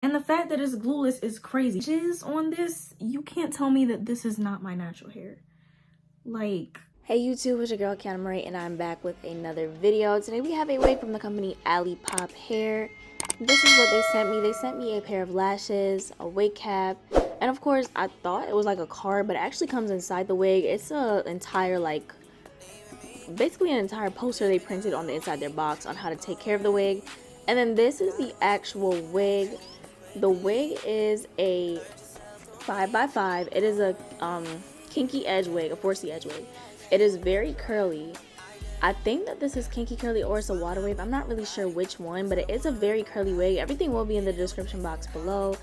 And the fact that it's glueless is crazy. Jizz on this, you can't tell me that this is not my natural hair. Like, hey YouTube, it's your girl Kiana Marie, and I'm back with another video. Today we have a wig from the company Alipop Hair. This is what they sent me. They sent me a pair of lashes, a wig cap, and of course I thought it was like a card, but it actually comes inside the wig. It's a entire, like, basically an entire poster they printed on the inside of their box on how to take care of the wig. And then this is the actual wig. The wig is a 5x5. It is a kinky edge wig, a 4C edge wig. It is very curly. I think that this is kinky curly or it's a water wave. I'm not really sure which one, but it is a very curly wig. Everything will be in the description box below.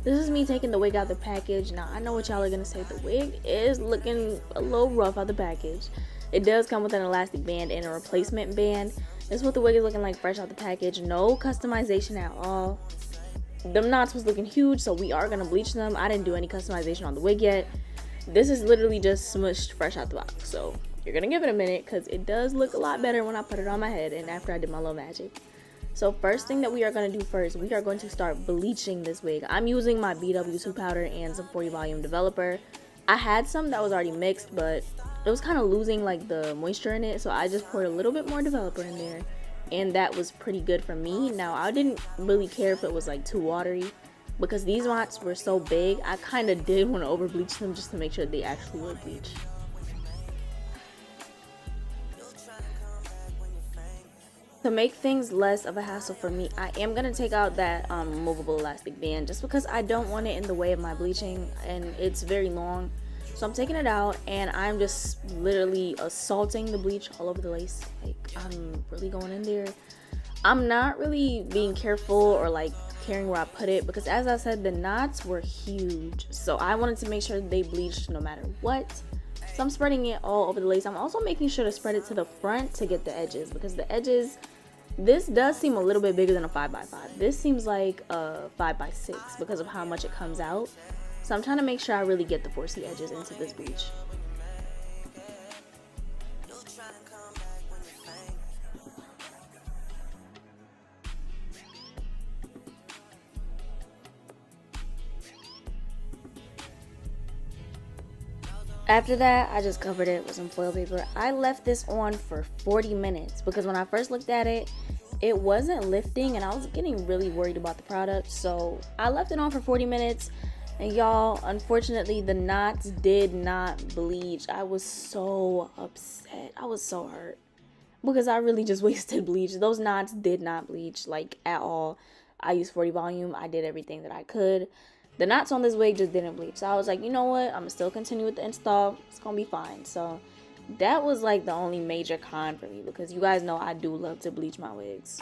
This is me taking the wig out the package. Now, I know what y'all are gonna say. The wig is looking a little rough out the package. It does come with an elastic band and a replacement band. This is what the wig is looking like fresh out the package. No customization at all. Them knots was looking huge, so we are gonna bleach them. I didn't do any customization on the wig yet. This is literally just smushed fresh out the box, so you're gonna give it a minute because it does look a lot better when I put it on my head and after I did my little magic. So first thing that we are going to do first, we are going to start bleaching this wig. I'm using my BW2 powder and some 40 volume developer. I had some that was already mixed, but it was kind of losing like the moisture in it, so I just poured a little bit more developer in there, and that was pretty good for me. Now, I didn't really care if it was like too watery because these knots were so big. I kind of did want to over bleach them just to make sure they actually would bleach. To make things less of a hassle for me, I am going to take out that removable elastic band just because I don't want it in the way of my bleaching and it's very long. So I'm taking it out and I'm just literally assaulting the bleach all over the lace. Like, I'm really going in there. I'm not really being careful or like caring where I put it because, as I said, the knots were huge. So I wanted to make sure they bleached no matter what. So I'm spreading it all over the lace. I'm also making sure to spread it to the front to get the edges because the edges, this does seem a little bit bigger than a 5x5. This seems like a 5x6 because of how much it comes out. So I'm trying to make sure I really get the 4C edges into this bleach. After that, I just covered it with some foil paper. I left this on for 40 minutes because when I first looked at it, it wasn't lifting and I was getting really worried about the product. So I left it on for 40 minutes. And y'all, unfortunately, the knots did not bleach. I was so upset. I was so hurt because I really just wasted bleach. Those knots did not bleach, like, at all. I used 40 volume. I did everything that I could. The knots on this wig just didn't bleach. So I was like, you know what? I'm going to still continue with the install. It's going to be fine. So that was like the only major con for me because you guys know I do love to bleach my wigs.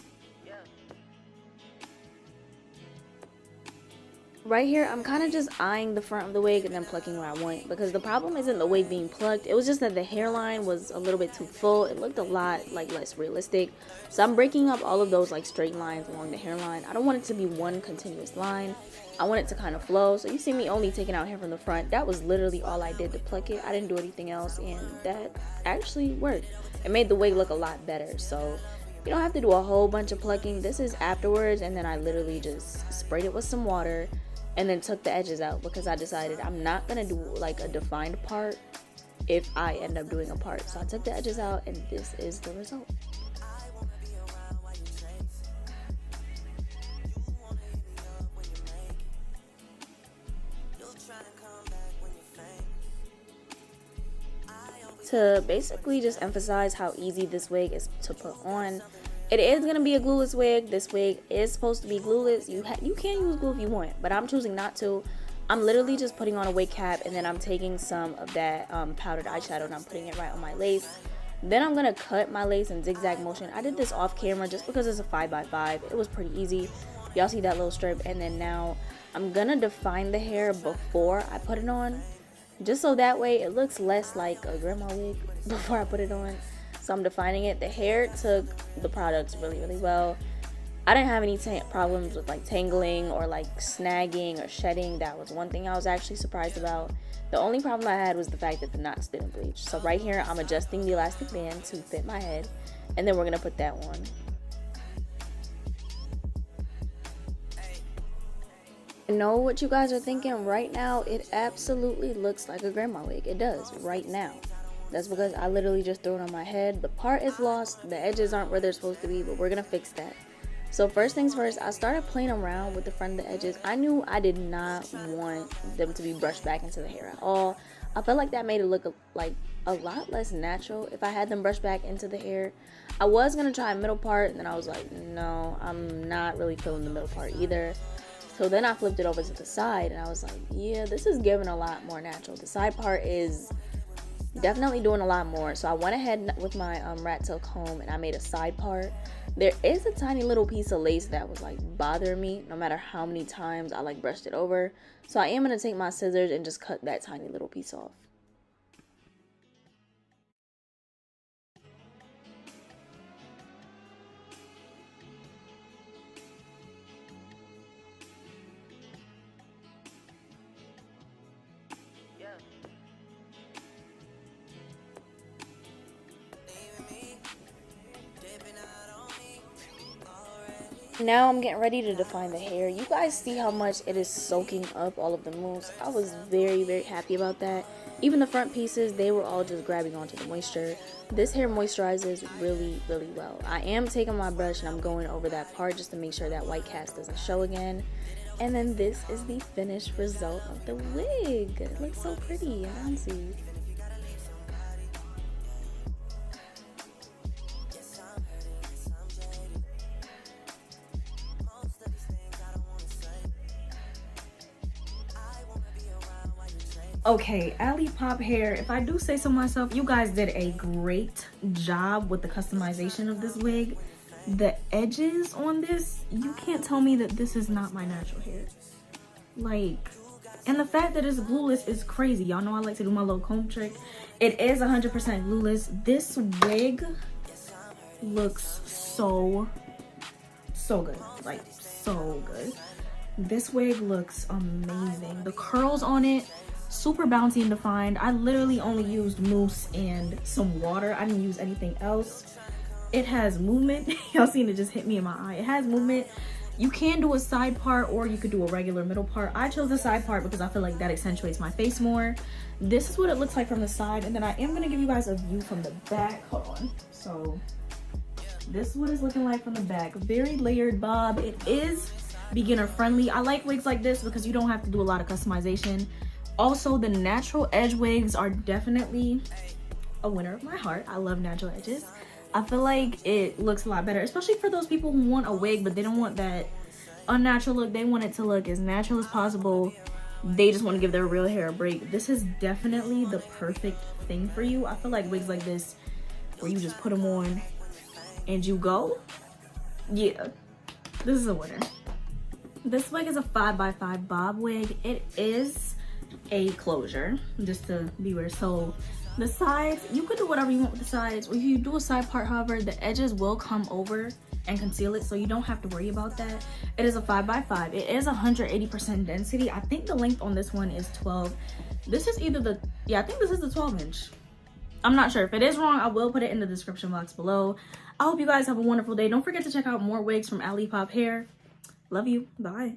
Right here, I'm kind of just eyeing the front of the wig and then plucking where I want because the problem isn't the wig being plucked. It was just that the hairline was a little bit too full. It looked a lot like less realistic. So I'm breaking up all of those like straight lines along the hairline. I don't want it to be one continuous line. I want it to kind of flow. So you see me only taking out hair from the front. That was literally all I did to pluck it. I didn't do anything else and that actually worked. It made the wig look a lot better. So you don't have to do a whole bunch of plucking. This is afterwards, and then I literally just sprayed it with some water and then took the edges out because I decided I'm not gonna do like a defined part if I end up doing a part. So I took the edges out and this is the result. To basically just emphasize how easy this wig is to put on, it is going to be a glueless wig. This wig is supposed to be glueless. You can use glue if you want, but I'm choosing not to. I'm literally just putting on a wig cap and then I'm taking some of that powdered eyeshadow and I'm putting it right on my lace. Then I'm going to cut my lace in zigzag motion. I did this off camera just because it's a 5x5. It was pretty easy. Y'all see that little strip, and then now I'm going to define the hair before I put it on, just so that way it looks less like a grandma wig before I put it on. So I'm defining it. The hair took the products really, really well. I didn't have any problems with like tangling or like snagging or shedding. That was one thing I was actually surprised about. The only problem I had was the fact that the knots didn't bleach. So right here, I'm adjusting the elastic band to fit my head, and then we're gonna put that on. I know what you guys are thinking right now. It absolutely looks like a grandma wig. It does right now. That's because I literally just threw it on my head. The part is lost. The edges aren't where they're supposed to be, but we're gonna fix that. So first things first, I started playing around with the front of the edges. I knew I did not want them to be brushed back into the hair at all. I felt like that made it look like a lot less natural if I had them brushed back into the hair. I was gonna try a middle part, and then I was like, no, I'm not really feeling the middle part either. So then I flipped it over to the side, and I was like, yeah, this is giving a lot more natural. The side part is definitely doing a lot more. So I went ahead with my rat tail comb, and I made a side part. There is a tiny little piece of lace that was like bothering me no matter how many times I like brushed it over. So I am going to take my scissors and just cut that tiny little piece off. Now I'm getting ready to define the hair. You guys see how much it is soaking up all of the mousse. I was very, very happy about that. Even the front pieces, they were all just grabbing onto the moisture. This hair moisturizes really, really well. I am taking my brush and I'm going over that part just to make sure that white cast doesn't show again. And then this is the finished result of the wig. It looks so pretty and bouncy. Okay, Alipop hair, if I do say so myself, you guys did a great job with the customization of this wig. The edges on this, you can't tell me that this is not my natural hair. Like, and the fact that it's glueless is crazy. Y'all know I like to do my little comb trick. It is 100% glueless. This wig looks so good. Like, so good. This wig looks amazing. The curls on it, super bouncy and defined. I literally only used mousse and some water. I didn't use anything else. It has movement. Y'all seen it just hit me in my eye. It has movement. You can do a side part or you could do a regular middle part. I chose the side part because I feel like that accentuates my face more. This is what it looks like from the side, and then I am gonna give you guys a view from the back. Hold on. So this is what it's looking like from the back. Very layered bob. It is beginner friendly. I like wigs like this because you don't have to do a lot of customization. Also, the natural edge wigs are definitely a winner of my heart. I love natural edges. I feel like it looks a lot better, especially for those people who want a wig but they don't want that unnatural look. They want it to look as natural as possible. They just want to give their real hair a break. This is definitely the perfect thing for you. I feel like wigs like this where you just put them on and you go, yeah, this is a winner. This wig is a 5x5 bob wig. It is a closure, just to be aware. So the sides, you could do whatever you want with the sides. If you do a side part, however, the edges will come over and conceal it, so you don't have to worry about that. It is a 5x5. It is 180% density. I think the length on this one is 12. This is either the, yeah, I think this is the 12-inch. I'm not sure. If it is wrong, I will put it in the description box below. I hope you guys have a wonderful day. Don't forget to check out more wigs from Alipop Hair. Love you. Bye.